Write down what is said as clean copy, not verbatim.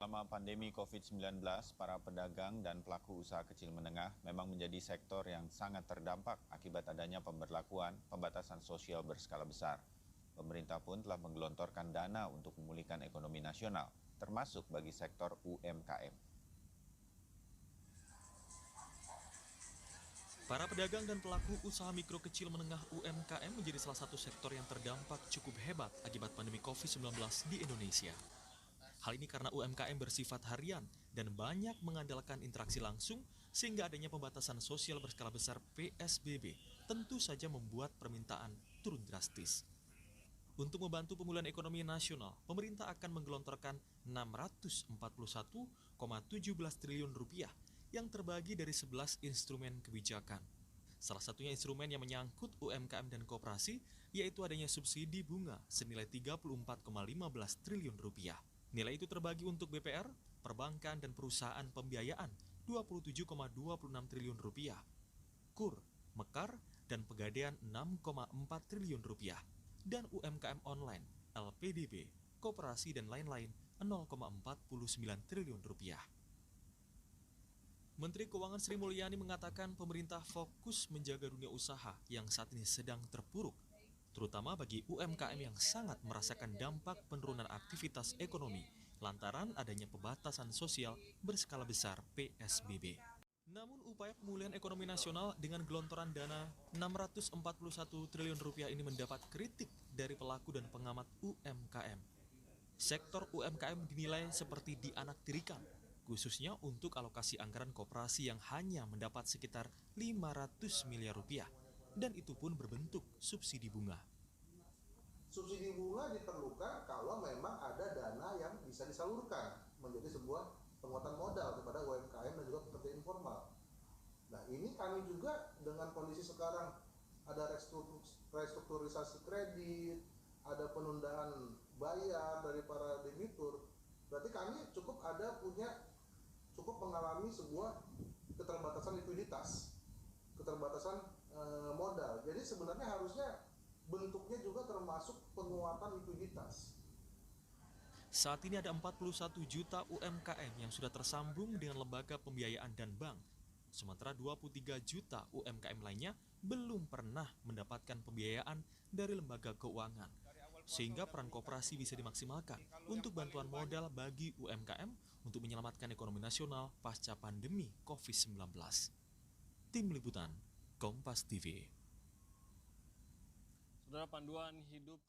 Selama pandemi COVID-19, para pedagang dan pelaku usaha kecil menengah memang menjadi sektor yang sangat terdampak akibat adanya pemberlakuan pembatasan sosial berskala besar. Pemerintah pun telah menggelontorkan dana untuk memulihkan ekonomi nasional, termasuk bagi sektor UMKM. Para pedagang dan pelaku usaha mikro kecil menengah UMKM menjadi salah satu sektor yang terdampak cukup hebat akibat pandemi COVID-19 di Indonesia. Hal ini karena UMKM bersifat harian dan banyak mengandalkan interaksi langsung sehingga adanya pembatasan sosial berskala besar PSBB tentu saja membuat permintaan turun drastis. Untuk membantu pemulihan ekonomi nasional, pemerintah akan menggelontorkan 641,17 triliun rupiah yang terbagi dari 11 instrumen kebijakan. Salah satunya instrumen yang menyangkut UMKM dan koperasi, yaitu adanya subsidi bunga senilai 34,15 triliun rupiah. Nilai itu terbagi untuk BPR, perbankan dan perusahaan pembiayaan 27,26 triliun rupiah, KUR, Mekar, dan Pegadaian 6,4 triliun rupiah, dan UMKM online, LPDB, koperasi dan lain-lain 0,49 triliun rupiah. Menteri Keuangan Sri Mulyani mengatakan pemerintah fokus menjaga dunia usaha yang saat ini sedang terpuruk, terutama bagi UMKM yang sangat merasakan dampak penurunan aktivitas ekonomi lantaran adanya pembatasan sosial berskala besar PSBB. Namun upaya pemulihan ekonomi nasional dengan gelontoran dana 641 triliun rupiah ini mendapat kritik dari pelaku dan pengamat UMKM. Sektor UMKM dinilai seperti dianaktirikan, khususnya untuk alokasi anggaran koperasi yang hanya mendapat sekitar 500 miliar rupiah, dan itu pun berbentuk subsidi bunga. Subsidi bunga diperlukan kalau memang ada dana yang bisa disalurkan menjadi sebuah penguatan modal kepada UMKM dan juga pekerja informal. Nah, ini kami juga dengan kondisi sekarang ada restrukturisasi kredit, ada penundaan bayar dari para debitur. Berarti kami cukup mengalami sebuah keterbatasan likuiditas, keterbatasan modal. Jadi sebenarnya harusnya bentuknya juga termasuk penguatan likuiditas. Saat ini ada 41 juta UMKM yang sudah tersambung dengan lembaga pembiayaan dan bank. Sementara 23 juta UMKM lainnya belum pernah mendapatkan pembiayaan dari lembaga keuangan. Sehingga peran koperasi bisa dimaksimalkan untuk bantuan modal bagi UMKM untuk menyelamatkan ekonomi nasional pasca pandemi COVID-19. Tim Liputan, Kompas TV. Saudara, panduan hidup